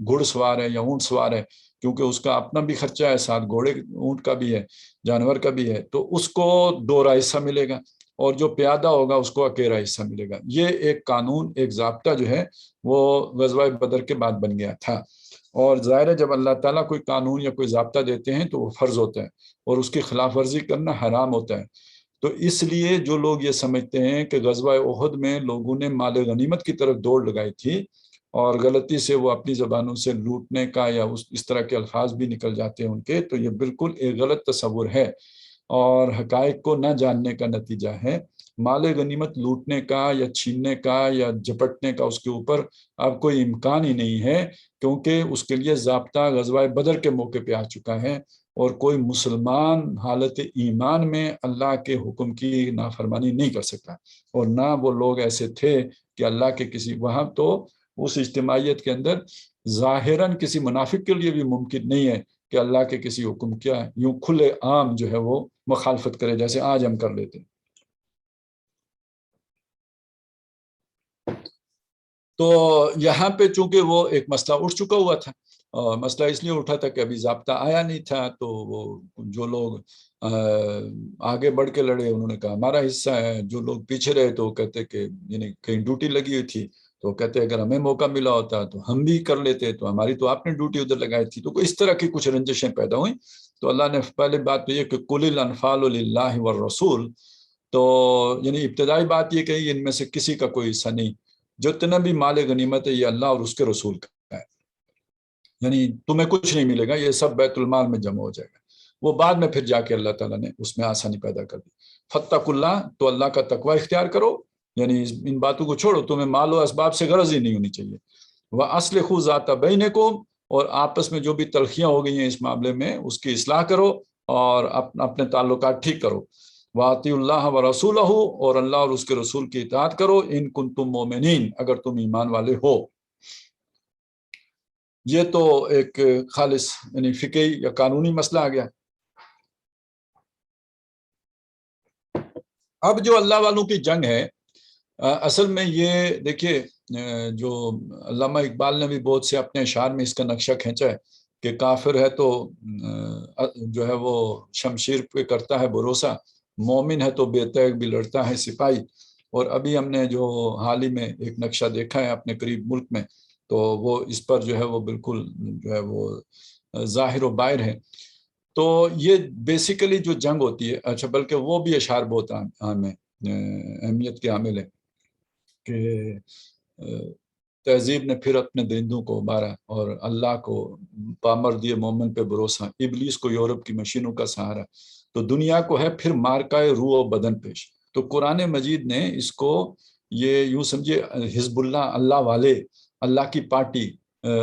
گھڑ سوار ہے یا اونٹ سوار ہے، کیونکہ اس کا اپنا بھی خرچہ ہے، ساتھ گھوڑے اونٹ کا بھی ہے، جانور کا بھی ہے، تو اس کو دوہرا حصہ ملے گا، اور جو پیادہ ہوگا اس کو اکیلا حصہ ملے گا۔ یہ ایک قانون، ایک ضابطہ جو ہے وہ غزوہ بدر کے بعد بن گیا تھا، اور ظاہر ہے جب اللہ تعالیٰ کوئی قانون یا کوئی ضابطہ دیتے ہیں تو وہ فرض ہوتا ہے اور اس کی خلاف ورزی کرنا حرام ہوتا ہے۔ تو اس لیے جو لوگ یہ سمجھتے ہیں کہ غزوہ احد میں لوگوں نے مال غنیمت کی طرف دوڑ لگائی تھی اور غلطی سے وہ اپنی زبانوں سے لوٹنے کا یا اس طرح کے الفاظ بھی نکل جاتے ہیں ان کے، تو یہ بالکل ایک غلط تصور ہے اور حقائق کو نہ جاننے کا نتیجہ ہے۔ مال غنیمت لوٹنے کا یا چھیننے کا یا جھپٹنے کا اس کے اوپر اب کوئی امکان ہی نہیں ہے، کیونکہ اس کے لیے ضابطہ غزوہ بدر کے موقع پہ آ چکا ہے، اور کوئی مسلمان حالت ایمان میں اللہ کے حکم کی نافرمانی نہیں کر سکتا، اور نہ وہ لوگ ایسے تھے کہ اللہ کے کسی، وہاں تو اس اجتماعیت کے اندر ظاہراً کسی منافق کے لیے بھی ممکن نہیں ہے کہ اللہ کے کسی حکم کیا یوں کھلے عام جو ہے وہ مخالفت کرے جیسے آج ہم کر لیتے ہیں۔ تو یہاں پہ چونکہ وہ ایک مسئلہ اٹھ چکا ہوا تھا، مسئلہ اس لیے اٹھا تھا کہ ابھی ضابطہ آیا نہیں تھا، تو وہ جو لوگ آگے بڑھ کے لڑے انہوں نے کہا ہمارا حصہ ہے، جو لوگ پیچھے رہے تو وہ کہتے کہ یعنی کہیں ڈیوٹی لگی ہوئی تھی تو کہتے اگر ہمیں موقع ملا ہوتا تو ہم بھی کر لیتے، تو ہماری تو آپ نے ڈیوٹی ادھر لگائی تھی، تو اس طرح کی کچھ رنجشیں پیدا ہوئیں۔ تو اللہ نے پہلے بات تو یہ کہ قُلِ الْأَنْفَالُ لِلَّهِ وَالرَّسُولِ، تو یعنی ابتدائی بات یہ کہ ان میں سے کسی کا کوئی حصہ نہیں، جتنا بھی مال غنیمت ہے یہ اللہ اور اس کے رسول کا ہے، یعنی تمہیں کچھ نہیں ملے گا، یہ سب بیت المال میں جمع ہو جائے گا۔ وہ بعد میں پھر جا کے اللہ تعالیٰ نے اس میں آسانی پیدا کر دی۔ فَاتَّقُوا اللَّهَ، تو اللہ کا تقوی اختیار کرو، یعنی ان باتوں کو چھوڑو، تمہیں مال و اسباب سے غرض ہی نہیں ہونی چاہیے۔ وَأَصْلِحُوا ذَاتَ بَيْنِكُمْ، اور آپس میں جو بھی تلخیاں ہو گئی ہیں اس معاملے میں اس کی اصلاح کرو اور اپنے تعلقات ٹھیک کرو۔ وَأَطِیعُوا اللَّهَ وَرَسُولَهُ، اور اللہ اور اس کے رسول کی اطاعت کرو، ان کنتم مؤمنین، اگر تم ایمان والے ہو۔ یہ تو ایک خالص یعنی فقہی یا قانونی مسئلہ آ گیا۔ اب جو اللہ والوں کی جنگ ہے، اصل میں یہ دیکھیے، جو علامہ اقبال نے بھی بہت سے اپنے اشعار میں اس کا نقشہ کھینچا ہے کہ کافر ہے تو جو ہے وہ شمشیر پہ کرتا ہے بھروسہ، مومن ہے تو بے تیغ بھی لڑتا ہے سپاہی۔ اور ابھی ہم نے جو حال ہی میں ایک نقشہ دیکھا ہے اپنے قریب ملک میں، تو وہ اس پر جو ہے وہ بالکل جو ہے وہ ظاہر و باہر ہے۔ تو یہ بیسیکلی جو جنگ ہوتی ہے، اچھا بلکہ وہ بھی اشعار بہت اہم ہے، اہمیت کے حامل ہے کہ تہذیب نے پھر اپنے درندوں کو مارا اور اللہ کو پامر دیے مومن پہ بھروسہ، ابلیس کو یورپ کی مشینوں کا سہارا، تو دنیا کو ہے پھر مارکائے روح و بدن پیش۔ تو قرآن مجید نے اس کو یہ یوں سمجھے حزب اللہ، اللہ والے، اللہ کی پارٹی،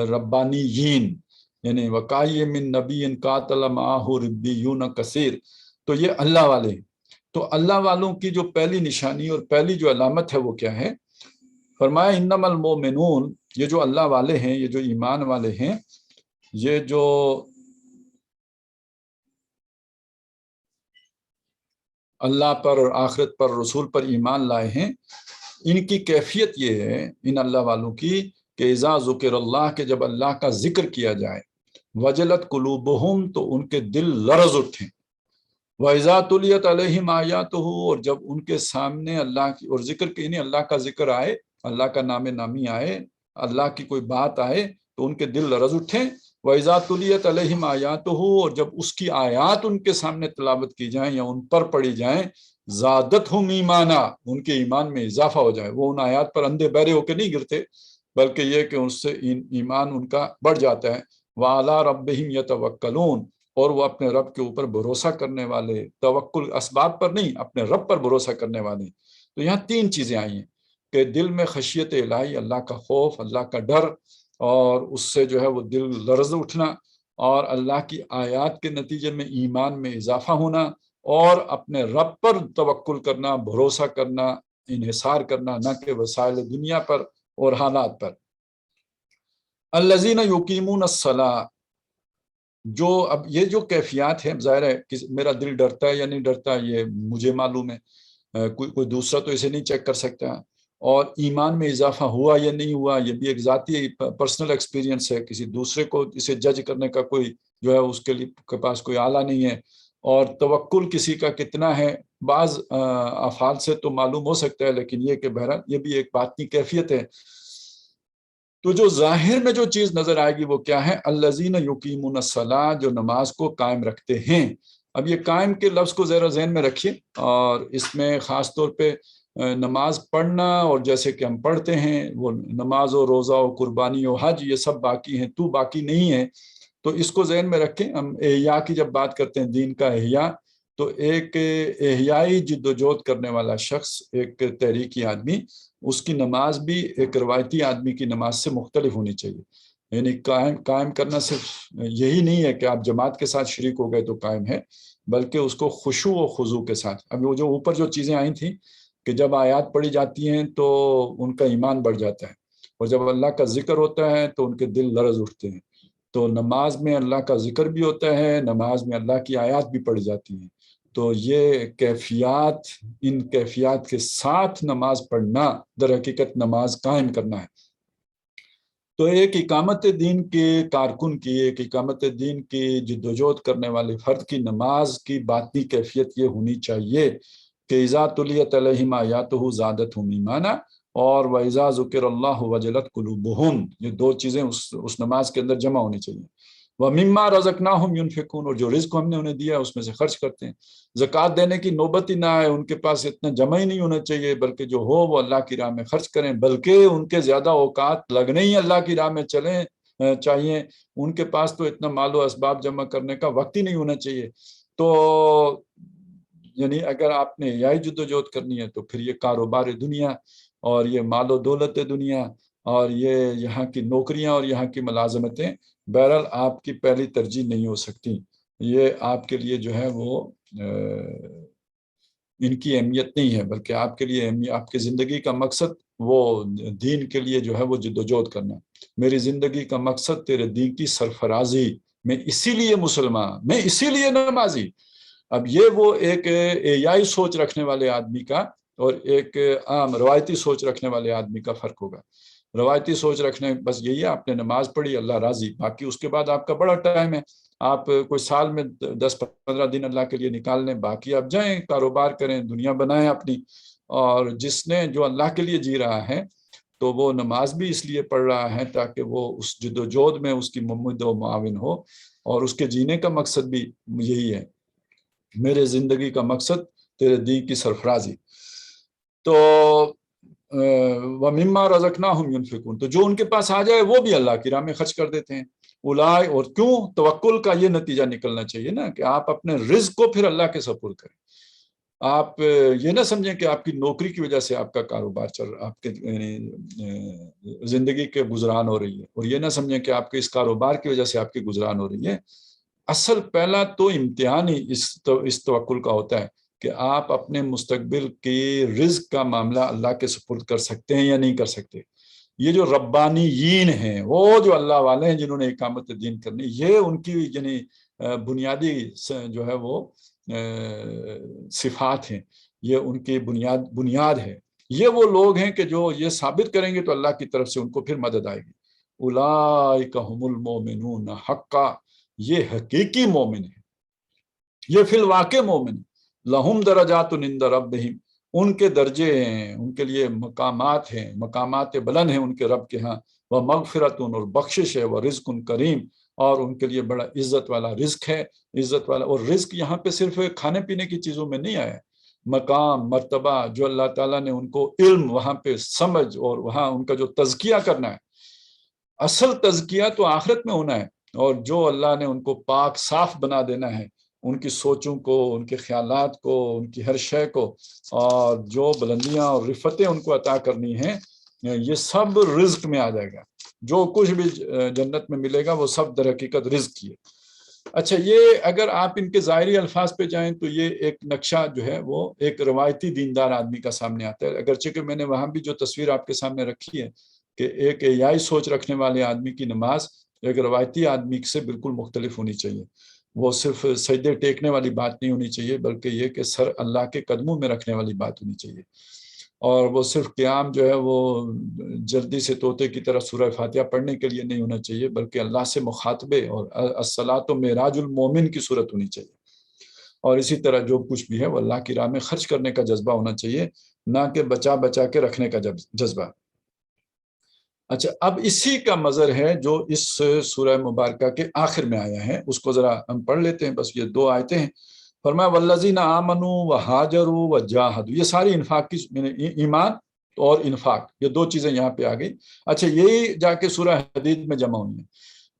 ربانیین، یعنی وَقَائِمٍ مِّن نَبِيٍّ قَاتَلَ مَعَهُ رِبِّيُّونَ کثیر، تو یہ اللہ والے۔ تو اللہ والوں کی جو پہلی نشانی اور پہلی جو علامت ہے وہ کیا ہے؟ فرمایا انما المؤمنون، یہ جو اللہ والے ہیں، یہ جو ایمان والے ہیں، یہ جو اللہ پر اور آخرت پر رسول پر ایمان لائے ہیں، ان کی کیفیت یہ ہے ان اللہ والوں کی کہ اذا ذکر اللہ کے جب اللہ کا ذکر کیا جائے وجلت قلوبہم تو ان کے دل لرز اٹھیں، وَإِذَا تُلِيَتْ عَلَيْهِمْ آیَاتُهُ اور جب ان کے سامنے اللہ کی اور ذکر کے نہیں اللہ کا ذکر آئے، اللہ کا نام نامی آئے، اللہ کی کوئی بات آئے تو ان کے دل لرز اٹھیں۔ وَإِذَا تُلِيَتْ عَلَيْهِمْ آیَاتُهُ اور جب اس کی آیات ان کے سامنے تلاوت کی جائیں یا ان پر پڑھی جائیں، زادتہم ایمانا ان کے ایمان میں اضافہ ہو جائے، وہ ان آیات پر اندھے بہرے ہو کے نہیں گرتے بلکہ یہ کہ اس سے ایمان ان کا بڑھ جاتا ہے۔ وَعَلَىٰ رَبِّهِمْ يَتَوَكَّلُونَ اور وہ اپنے رب کے اوپر بھروسہ کرنے والے، توکل اسباب پر نہیں اپنے رب پر بھروسہ کرنے والے۔ تو یہاں تین چیزیں آئی ہیں کہ دل میں خشیت الہی، اللہ کا خوف، اللہ کا ڈر، اور اس سے جو ہے وہ دل لرز اٹھنا، اور اللہ کی آیات کے نتیجے میں ایمان میں اضافہ ہونا، اور اپنے رب پر توکل کرنا، بھروسہ کرنا، انحصار کرنا، نہ کہ وسائل دنیا پر اور حالات پر۔ الذین یقیمون الصلاۃ جو اب یہ جو کیفیات ہیں، ظاہر ہے کہ میرا دل ڈرتا ہے یا نہیں ڈرتا یہ مجھے معلوم ہے، کوئی دوسرا تو اسے نہیں چیک کر سکتا، اور ایمان میں اضافہ ہوا یا نہیں ہوا یہ بھی ایک ذاتی پرسنل ایکسپیرینس ہے، کسی دوسرے کو اسے جج کرنے کا کوئی جو ہے اس کے پاس کوئی آلہ نہیں ہے، اور توکل کسی کا کتنا ہے بعض افعال سے تو معلوم ہو سکتا ہے، لیکن یہ کہ بہرحال یہ بھی ایک باطنی کیفیت ہے۔ تو جو ظاہر میں جو چیز نظر آئے گی وہ کیا ہے؟ الذین یقیمون الصلاۃ جو نماز کو قائم رکھتے ہیں۔ اب یہ قائم کے لفظ کو ذرا ذہن میں رکھیے، اور اس میں خاص طور پہ نماز پڑھنا اور جیسے کہ ہم پڑھتے ہیں وہ نماز و روزہ و قربانی و حج یہ سب باقی ہیں، تو باقی نہیں ہے، تو اس کو ذہن میں رکھیں۔ ہم احیاء کی جب بات کرتے ہیں دین کا احیاء، تو ایک احیائی جد و جہد کرنے والا شخص، ایک تحریکی آدمی، اس کی نماز بھی ایک روایتی آدمی کی نماز سے مختلف ہونی چاہیے۔ یعنی قائم کرنا صرف یہی نہیں ہے کہ آپ جماعت کے ساتھ شریک ہو گئے تو قائم ہے، بلکہ اس کو خشوع و خضوع کے ساتھ۔ اب وہ جو اوپر جو چیزیں آئی تھیں کہ جب آیات پڑھی جاتی ہیں تو ان کا ایمان بڑھ جاتا ہے، اور جب اللہ کا ذکر ہوتا ہے تو ان کے دل لرز اٹھتے ہیں، تو نماز میں اللہ کا ذکر بھی ہوتا ہے، نماز میں اللہ کی آیات بھی پڑھی جاتی ہیں، تو یہ کیفیات، ان کیفیات کے ساتھ نماز پڑھنا در حقیقت نماز قائم کرنا ہے۔ تو ایک اقامت دین کے کارکن کی، ایک اقامت دین کی جدوجہد کرنے والے فرد کی نماز کی باطنی کیفیت یہ ہونی چاہیے کہ اذا تلیت علیہم آیاتہ زادتہم ایمانا، اور وَإِذَا ذُكِرَ اللَّهُ وَجَلَتْ قُلُوبُهُمْ، یہ دو چیزیں اس نماز کے اندر جمع ہونی چاہیے۔ وَمِمَّا رَزَقْنَاهُمْ يُنْفِقُونَ اور جو رزق ہم نے انہیں دیا ہے اس میں سے خرچ کرتے ہیں۔ زکوٰۃ دینے کی نوبت ہی نہ آئے، ان کے پاس اتنا جمع ہی نہیں ہونا چاہیے، بلکہ جو ہو وہ اللہ کی راہ میں خرچ کریں، بلکہ ان کے زیادہ اوقات لگنے ہی اللہ کی راہ میں چلیں چاہیے، ان کے پاس تو اتنا مال و اسباب جمع کرنے کا وقت ہی نہیں ہونا چاہیے۔ تو یعنی اگر آپ نے یہی جدوجہد کرنی ہے تو پھر یہ کاروبار دنیا اور یہ مال و دولت دنیا اور یہ یہاں کی نوکریاں اور یہاں کی ملازمتیں بہرحال آپ کی پہلی ترجیح نہیں ہو سکتی، یہ آپ کے لیے جو ہے وہ ان کی اہمیت نہیں ہے، بلکہ آپ کے لیے آپ کی زندگی کا مقصد وہ دین کے لیے جو ہے وہ جدوجہد کرنا۔ میری زندگی کا مقصد تیرے دین کی سرفرازی، میں اسی لیے مسلمان، میں اسی لیے نمازی۔ اب یہ وہ ایک احیائی سوچ رکھنے والے آدمی کا اور ایک عام روایتی سوچ رکھنے والے آدمی کا فرق ہوگا۔ روایتی سوچ رکھنے بس یہی ہے، آپ نے نماز پڑھی اللہ راضی، باقی اس کے بعد آپ کا بڑا ٹائم ہے، آپ کوئی سال میں 10-15 دن اللہ کے لیے نکال لیں، باقی آپ جائیں کاروبار کریں، دنیا بنائیں اپنی۔ اور جس نے جو اللہ کے لیے جی رہا ہے تو وہ نماز بھی اس لیے پڑھ رہا ہے تاکہ وہ اس جد و جہد میں اس کی ممد و معاون ہو، اور اس کے جینے کا مقصد بھی یہی ہے، میرے زندگی کا مقصد تیرے دین کی سرفرازی۔ تو وَمِمَّا رَزَقْنَاهُمْ يُنْفِقُونَ تو جو ان کے پاس آ جائے وہ بھی اللہ کی راہ میں خرچ کر دیتے ہیں۔ اولئک اور کیوں؟ توکل کا یہ نتیجہ نکلنا چاہیے نا کہ آپ اپنے رزق کو پھر اللہ کے سپرد کریں۔ آپ یہ نہ سمجھیں کہ آپ کی نوکری کی وجہ سے آپ کا کاروبار چل رہا، آپ کے زندگی کے گزران ہو رہی ہے، اور یہ نہ سمجھیں کہ آپ کے اس کاروبار کی وجہ سے آپ کی گزران ہو رہی ہے۔ اصل پہلا تو امتحان ہی اس توکل کا ہوتا ہے کہ آپ اپنے مستقبل کی رزق کا معاملہ اللہ کے سپرد کر سکتے ہیں یا نہیں کر سکتے۔ یہ جو ربانیین ہیں، وہ جو اللہ والے ہیں جنہوں نے اقامت دین کرنی، یہ ان کی یعنی بنیادی جو ہے وہ صفات ہیں، یہ ان کی بنیاد ہے یہ وہ لوگ ہیں کہ جو یہ ثابت کریں گے تو اللہ کی طرف سے ان کو پھر مدد آئے گی. اولئک هم المؤمنون حقا، یہ حقیقی مومن ہیں، یہ فی الواقع مومن ہیں. لہم درجات عند ربہم، ان کے درجے ہیں، ان کے لیے مقامات ہیں، مقامات بلند ہیں ان کے رب کے ہاں. وہ مغفرت اور بخشش ہے، وہ رزق کریم، اور ان کے لیے بڑا عزت والا رزق ہے. عزت والا، اور رزق یہاں پہ صرف کھانے پینے کی چیزوں میں نہیں آیا ہے، مقام مرتبہ جو اللہ تعالیٰ نے ان کو علم، وہاں پہ سمجھ، اور وہاں ان کا جو تزکیہ کرنا ہے، اصل تزکیہ تو آخرت میں ہونا ہے. اور جو اللہ نے ان کو پاک صاف بنا دینا ہے، ان کی سوچوں کو، ان کے خیالات کو، ان کی ہر شے کو، اور جو بلندیاں اور رفتیں ان کو عطا کرنی ہیں، یہ سب رزق میں آ جائے گا. جو کچھ بھی جنت میں ملے گا وہ سب در حقیقت رزق ہی ہے. اچھا، یہ اگر آپ ان کے ظاہری الفاظ پہ جائیں تو یہ ایک نقشہ جو ہے وہ ایک روایتی دیندار آدمی کا سامنے آتا ہے، اگرچہ کہ میں نے وہاں بھی جو تصویر آپ کے سامنے رکھی ہے کہ ایک ایائی سوچ رکھنے والے آدمی کی نماز ایک روایتی آدمی سے بالکل مختلف ہونی چاہیے. وہ صرف سجدے ٹیکنے والی بات نہیں ہونی چاہیے، بلکہ یہ کہ سر اللہ کے قدموں میں رکھنے والی بات ہونی چاہیے. اور وہ صرف قیام جو ہے وہ جلدی سے طوطے کی طرح سورہ فاتحہ پڑھنے کے لیے نہیں ہونا چاہیے، بلکہ اللہ سے مخاطبے اور الصلاۃ معراج المومن کی صورت ہونی چاہیے. اور اسی طرح جو کچھ بھی ہے وہ اللہ کی راہ میں خرچ کرنے کا جذبہ ہونا چاہیے، نہ کہ بچا بچا کے رکھنے کا جذبہ. اچھا، اب اسی کا مظہر ہے جو اس سورہ مبارکہ کے آخر میں آیا ہے، اس کو ذرا ہم پڑھ لیتے ہیں. بس یہ 2 آیتیں ہیں. فرمایا والذین آمنوا وہاجروا وجاہدوا، یہ ساری انفاق کی، ایمان اور انفاق، یہ 2 چیزیں یہاں پہ آ گئی. اچھا، یہی جا کے سورہ حدید میں جمع ہوئی ہیں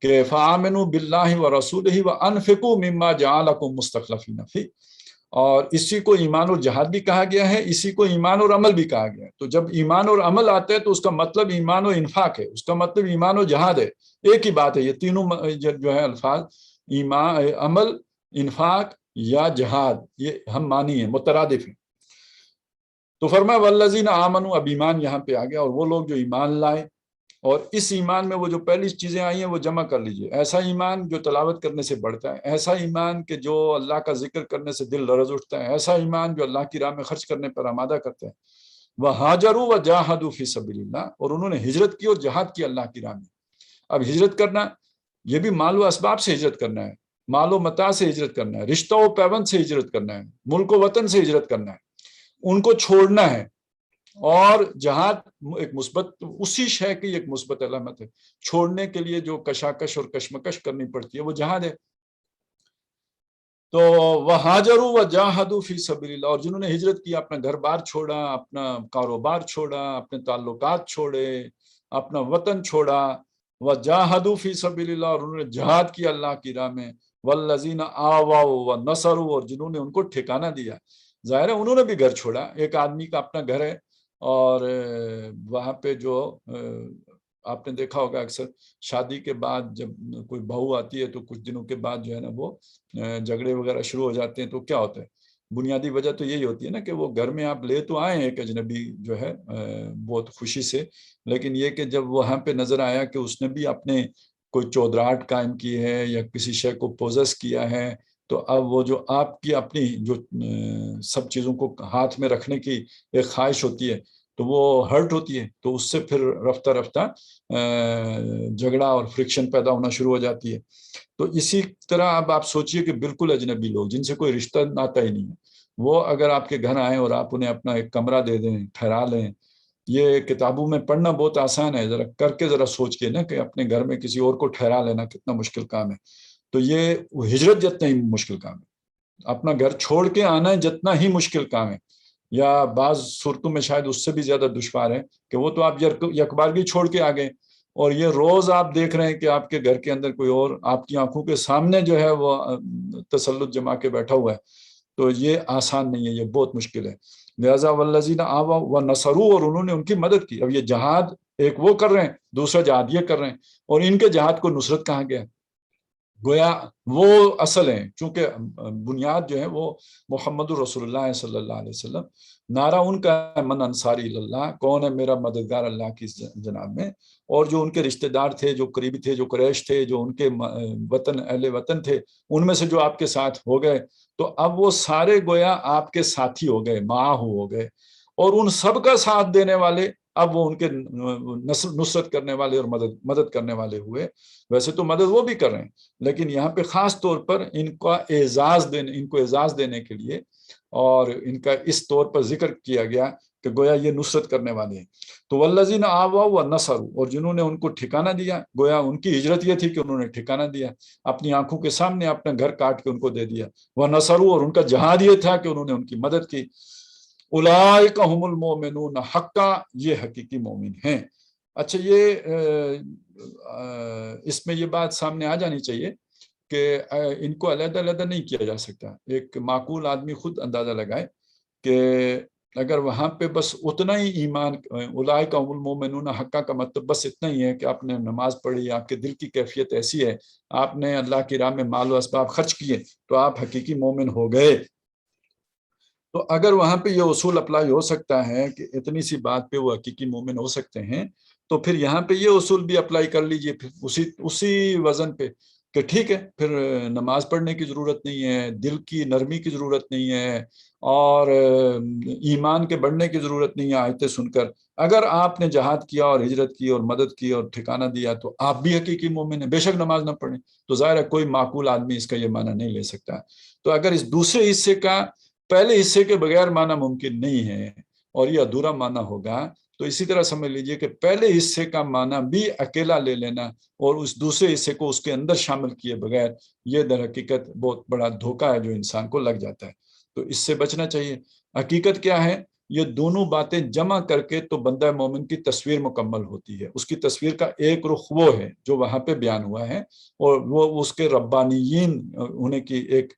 کہ فآمنوا باللہ ورسولہ وانفقوا مما جعلکم مستخلفین فیہ، اور اسی کو ایمان اور جہاد بھی کہا گیا ہے، اسی کو ایمان اور عمل بھی کہا گیا ہے. تو جب ایمان اور عمل آتا ہے تو اس کا مطلب ایمان اور انفاق ہے، اس کا مطلب ایمان اور جہاد ہے. ایک ہی بات ہے، یہ تینوں جو ہے الفاظ، ایمان، عمل، انفاق یا جہاد، یہ ہم معنی ہیں، مترادف ہیں. تو فرمایا والذین آمنوا، اب ایمان یہاں پہ آ گیا، اور وہ لوگ جو ایمان لائے، اور اس ایمان میں وہ جو پہلی چیزیں آئی ہیں وہ جمع کر لیجئے. ایسا ایمان جو تلاوت کرنے سے بڑھتا ہے، ایسا ایمان کہ جو اللہ کا ذکر کرنے سے دل لرز اٹھتا ہے، ایسا ایمان جو اللہ کی راہ میں خرچ کرنے پر آمادہ کرتا ہے. وَهَاجَرُوا وَجَاهَدُوا فِي سَبِيلِ اللَّهِ، اور انہوں نے ہجرت کی اور جہاد کی اللہ کی راہ میں. اب ہجرت کرنا، یہ بھی مال و اسباب سے ہجرت کرنا ہے، مال و متاع سے ہجرت کرنا ہے، رشتہ و پیوند سے ہجرت کرنا ہے، ملک و وطن سے ہجرت کرنا ہے، ان کو چھوڑنا ہے. اور جہاد ایک مثبت، اسی شے کی ایک مثبت علامت ہے. چھوڑنے کے لیے جو کشاکش اور کشمکش کرنی پڑتی ہے وہ جہاد ہے. تو وہاجروا وجاہدوا فی سبیل اللہ، اور جنہوں نے ہجرت کی، اپنا گھر بار چھوڑا، اپنا کاروبار چھوڑا، اپنے تعلقات چھوڑے، اپنا وطن چھوڑا، وجاہدوا فی سبیل اللہ، اور انہوں نے جہاد کیا اللہ کی راہ میں. والذین آووا ونصروا، اور جنہوں نے ان کو ٹھکانہ دیا. ظاہر ہے انہوں نے بھی گھر چھوڑا. ایک آدمی کا اپنا گھر ہے، اور وہاں پہ جو آپ نے دیکھا ہوگا اکثر شادی کے بعد جب کوئی بہو آتی ہے تو کچھ دنوں کے بعد جو ہے نا وہ جھگڑے وغیرہ شروع ہو جاتے ہیں. تو کیا ہوتا ہے؟ بنیادی وجہ تو یہی ہوتی ہے نا کہ وہ گھر میں آپ لے تو آئے ہیں ایک اجنبی جو ہے بہت خوشی سے، لیکن یہ کہ جب وہاں پہ نظر آیا کہ اس نے بھی اپنے کوئی چودراہٹ قائم کی ہے یا کسی شے کو پوزیس کیا ہے، تو اب وہ جو آپ کی اپنی جو سب چیزوں کو ہاتھ میں رکھنے کی ایک خواہش ہوتی ہے تو وہ ہرٹ ہوتی ہے. تو اس سے پھر رفتہ رفتہ جھگڑا اور فرکشن پیدا ہونا شروع ہو جاتی ہے. تو اسی طرح اب آپ سوچئے کہ بالکل اجنبی لوگ جن سے کوئی رشتہ ناتا ہی نہیں ہے، وہ اگر آپ کے گھر آئیں اور آپ انہیں اپنا ایک کمرہ دے دیں، ٹھہرا لیں. یہ کتابوں میں پڑھنا بہت آسان ہے، ذرا کر کے ذرا سوچ کے نا کہ اپنے گھر میں کسی اور کو ٹھہرا لینا کتنا مشکل کام ہے. تو یہ ہجرت جتنا ہی مشکل کام ہے، اپنا گھر چھوڑ کے آنا جتنا ہی مشکل کام ہے، یا بعض صورتوں میں شاید اس سے بھی زیادہ دشوار ہے کہ وہ تو آپ یکبارگی چھوڑ کے آ گئے، اور یہ روز آپ دیکھ رہے ہیں کہ آپ کے گھر کے اندر کوئی اور آپ کی آنکھوں کے سامنے جو ہے وہ تسلط جما کے بیٹھا ہوا ہے. تو یہ آسان نہیں ہے، یہ بہت مشکل ہے. لہذا والذین آووا ونصروا، اور انہوں نے ان کی مدد کی. اب یہ جہاد ایک وہ کر رہے ہیں، دوسرا جہاد یہ کر رہے ہیں، اور ان کے جہاد کو نصرت کہا گیا. گویا وہ اصل ہیں، چونکہ بنیاد جو ہے وہ محمد الرسول اللہ صلی اللہ علیہ وسلم. نعرہ ان کا من انصاری اللہ، کون ہے میرا مددگار اللہ کی جناب میں. اور جو ان کے رشتہ دار تھے، جو قریبی تھے، جو قریش تھے، جو ان کے وطن اہل وطن تھے، ان میں سے جو آپ کے ساتھ ہو گئے، تو اب وہ سارے گویا آپ کے ساتھی ہو گئے، معاہ ہو گئے. اور ان سب کا ساتھ دینے والے اب وہ ان کے نصرت کرنے والے اور مدد کرنے والے ہوئے۔ ویسے تو مدد وہ بھی کر رہے ہیں، لیکن یہاں پہ خاص طور پر ان کو اعزاز دینے کے لیے اور ان کا اس طور پر ذکر کیا گیا کہ گویا یہ نصرت کرنے والے ہیں۔ تو والذین آووا ونصروا، اور جنہوں نے ان کو ٹھکانہ دیا، گویا ان کی ہجرت یہ تھی کہ انہوں نے ٹھکانہ دیا، اپنی آنکھوں کے سامنے اپنا گھر کاٹ کے ان کو دے دیا۔ ونصروا، اور ان کا جہاد یہ تھا کہ انہوں نے ان کی مدد کی۔ اولئک هم المؤمنون حقا، یہ حقیقی مومن ہیں۔ اچھا، یہ اس میں یہ بات سامنے آ جانی چاہیے کہ ان کو علیحدہ علیحدہ نہیں کیا جا سکتا۔ ایک معقول آدمی خود اندازہ لگائے کہ اگر وہاں پہ بس اتنا ہی ایمان، اولئک هم المؤمنون حقا کا مطلب بس اتنا ہی ہے کہ آپ نے نماز پڑھی، آپ کے دل کی کیفیت ایسی ہے، آپ نے اللہ کی راہ میں مال و اسباب خرچ کیے تو آپ حقیقی مومن ہو گئے۔ تو اگر وہاں پہ یہ اصول اپلائی ہو سکتا ہے کہ اتنی سی بات پہ وہ حقیقی مومن ہو سکتے ہیں، تو پھر یہاں پہ یہ اصول بھی اپلائی کر لیجئے پھر اسی وزن پہ کہ ٹھیک ہے، پھر نماز پڑھنے کی ضرورت نہیں ہے، دل کی نرمی کی ضرورت نہیں ہے، اور ایمان کے بڑھنے کی ضرورت نہیں ہے آیتیں سن کر۔ اگر آپ نے جہاد کیا اور ہجرت کی اور مدد کی اور ٹھکانہ دیا تو آپ بھی حقیقی مومن ہیں، بے شک نماز نہ پڑھیں۔ تو ظاہر ہے کوئی معقول آدمی اس کا یہ معنی نہیں لے سکتا۔ تو اگر اس دوسرے حصے کا پہلے حصے کے بغیر معنی ممکن نہیں ہے اور یہ ادھورا معنی ہوگا، تو اسی طرح سمجھ لیجئے کہ پہلے حصے کا معنی بھی اکیلا لے لینا اور اس دوسرے حصے کو اس کے اندر شامل کیے بغیر، یہ در حقیقت بہت بڑا دھوکہ ہے جو انسان کو لگ جاتا ہے۔ تو اس سے بچنا چاہیے۔ حقیقت کیا ہے؟ یہ دونوں باتیں جمع کر کے تو بندہ مومن کی تصویر مکمل ہوتی ہے۔ اس کی تصویر کا ایک رخ وہ ہے جو وہاں پہ بیان ہوا ہے، اور وہ اس کے ربانیین ہونے کی ایک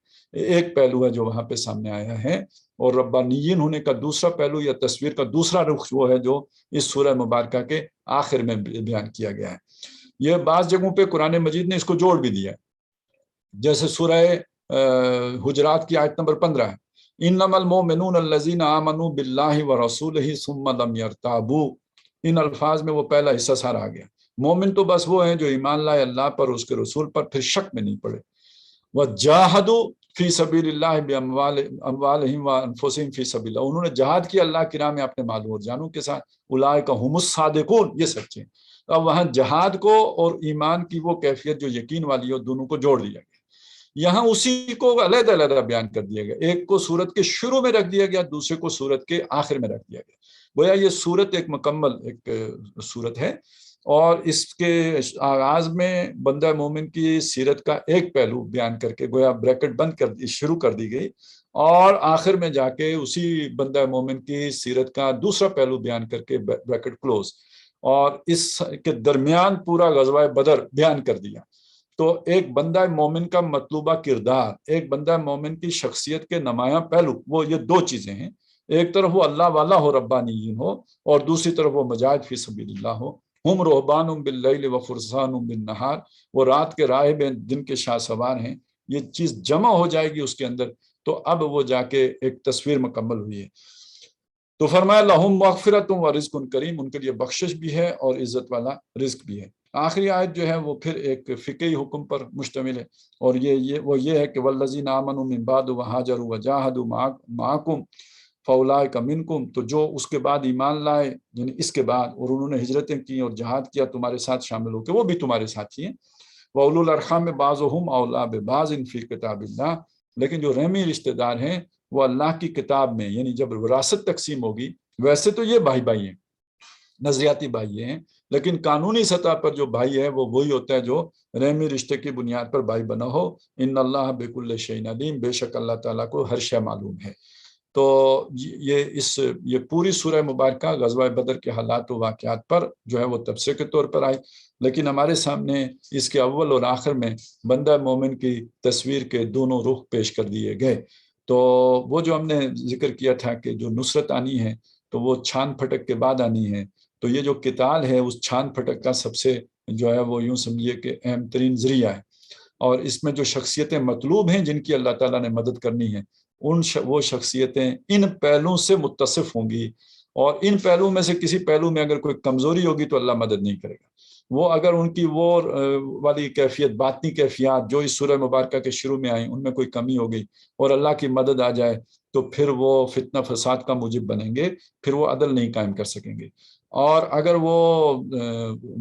پہلو ہے جو وہاں پہ سامنے آیا ہے، اور ربانیین ہونے کا دوسرا پہلو یا تصویر کا دوسرا رخ وہ ہے جو اس سورہ مبارکہ کے آخر میں بیان کیا گیا ہے۔ یہ بعض جگہوں پہ قرآن مجید نے اس کو جوڑ بھی دیا ہے، جیسے سورہ حجرات کی آیت نمبر 15 ہے، انما المؤمنون الذین آمنوا باللہ ورسولہ ثم لم یرتابوا۔ ان الفاظ میں وہ پہلا حصہ سارا آ گیا۔ مومن تو بس وہ ہیں جو ایمان لائے اللہ پر، اس کے رسول پر، پھر شک میں نہیں پڑے۔ وَجَاهَدُوا فِي سَبِيلِ اللَّهِ بِأَمْوَالِهِمْ وَأَنفُسِهِمْ فِي سَبِيلِ اللَّهِ، انہوں نے جہاد کیا اللہ کی راہ میں اپنے مال اور جانوں کے ساتھ۔ اولئک هم الصادقون، یہ سچے ہیں۔ اب وہاں جہاد کو اور ایمان کی وہ کیفیت جو یقین والی ہے، دونوں کو جوڑ دیا گیا۔ یہاں اسی کو علیحدہ علیحدہ بیان کر دیا گیا، ایک کو سورت کے شروع میں رکھ دیا گیا، دوسرے کو سورت کے آخر میں رکھ دیا گیا۔ گویا یہ سورت ایک مکمل ایک سورت ہے، اور اس کے آغاز میں بندہ مومن کی سیرت کا ایک پہلو بیان کر کے گویا بریکٹ بند شروع کر دی گئی، اور آخر میں جا کے اسی بندہ مومن کی سیرت کا دوسرا پہلو بیان کر کے بریکٹ کلوز، اور اس کے درمیان پورا غزوہ بدر بیان کر دیا۔ تو ایک بندہ مومن کا مطلوبہ کردار، ایک بندہ مومن کی شخصیت کے نمایاں پہلو، وہ یہ دو چیزیں ہیں، ایک طرف وہ اللہ والا ہو، ربانیین ہو، اور دوسری طرف وہ مجاہد فی سبیل اللہ ہو۔ ہم رہبان باللیل و فرسان بالنہار، وہ رات کے راہب ہیں، دن کے شاہ سوار ہیں۔ یہ چیز جمع ہو جائے گی اس کے اندر تو اب وہ جا کے ایک تصویر مکمل ہوئی ہے۔ تو فرمایا لہم مغفرۃ و رزق کریم، ان کے لیے بخشش بھی ہے اور عزت والا رزق بھی ہے۔ آخری آیت جو ہے وہ پھر ایک فقہی حکم پر مشتمل ہے، اور وہ یہ ہے کہ والذین آمنوا من بعد وہاجروا وجاہدوا معکم فاولئک منکم، تو جو اس کے بعد ایمان لائے، یعنی اس کے بعد، اور انہوں نے ہجرتیں کی اور جہاد کیا تمہارے ساتھ شامل ہو کے، وہ بھی تمہارے ساتھی ہیں۔ وَأُولُو الْأَرْحَامِ بَعْضُهُمْ أَوْلَىٰ بِبَعْضٍ فِي كِتَابِ اللَّهِ، لیکن جو رحمی رشتہ دار ہیں وہ اللہ کی کتاب میں، یعنی جب وراثت تقسیم ہوگی، ویسے تو یہ بھائی بھائی ہیں، نظریاتی بھائی ہیں، لیکن قانونی سطح پر جو بھائی ہے وہ وہی ہوتا ہے جو رحمی رشتے کی بنیاد پر بھائی بنا ہو۔ ان اللہ بکل شیء علیم، بے شک اللہ تعالیٰ کو ہر شے معلوم ہے۔ تو یہ پوری سورہ مبارکہ غزوہ بدر کے حالات و واقعات پر جو ہے وہ تبصرے کے طور پر آئی، لیکن ہمارے سامنے اس کے اول اور آخر میں بندہ مومن کی تصویر کے دونوں رخ پیش کر دیے گئے۔ تو وہ جو ہم نے ذکر کیا تھا کہ جو نصرت آنی ہے تو وہ چھان پھٹک کے بعد آنی ہے، تو یہ جو قتال ہے اس چھان پھٹک کا سب سے جو ہے وہ یوں سمجھیے کہ اہم ترین ذریعہ ہے، اور اس میں جو شخصیتیں مطلوب ہیں جن کی اللہ تعالیٰ نے مدد کرنی ہے، وہ شخصیتیں ان پہلوؤں سے متصف ہوں گی، اور ان پہلوؤں میں سے کسی پہلو میں اگر کوئی کمزوری ہوگی تو اللہ مدد نہیں کرے گا۔ وہ اگر ان کی وہ والی کیفیت، باطنی کیفیات جو اس سورہ مبارکہ کے شروع میں آئیں، ان میں کوئی کمی ہو گئی اور اللہ کی مدد آ جائے تو پھر وہ فتنہ فساد کا موجب بنیں گے، پھر وہ عدل نہیں قائم کر سکیں گے۔ اور اگر وہ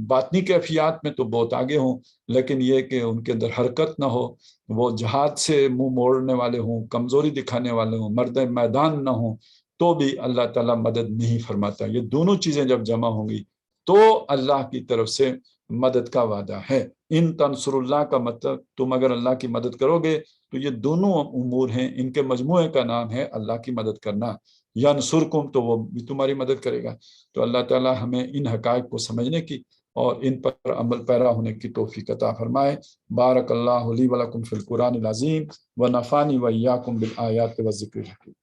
باطنی کیفیات میں تو بہت آگے ہوں، لیکن یہ کہ ان کے اندر حرکت نہ ہو، وہ جہاد سے منہ موڑنے والے ہوں، کمزوری دکھانے والے ہوں، مرد میدان نہ ہوں، تو بھی اللہ تعالیٰ مدد نہیں فرماتا۔ یہ دونوں چیزیں جب جمع ہوں گی تو اللہ کی طرف سے مدد کا وعدہ ہے۔ ان تنصر اللہ کا مطلب تم اگر اللہ کی مدد کرو گے تو یہ دونوں امور ہیں، ان کے مجموعے کا نام ہے اللہ کی مدد کرنا۔ ینصرکم تو وہ بھی تمہاری مدد کرے گا۔ تو اللہ تعالیٰ ہمیں ان حقائق کو سمجھنے کی اور ان پر عمل پیرا ہونے کی توفیق عطا فرمائے۔ بارک اللہ لی ولکم فی القرآن العظیم ونفعنی وإیاکم بالآیات والذکر الحکیم۔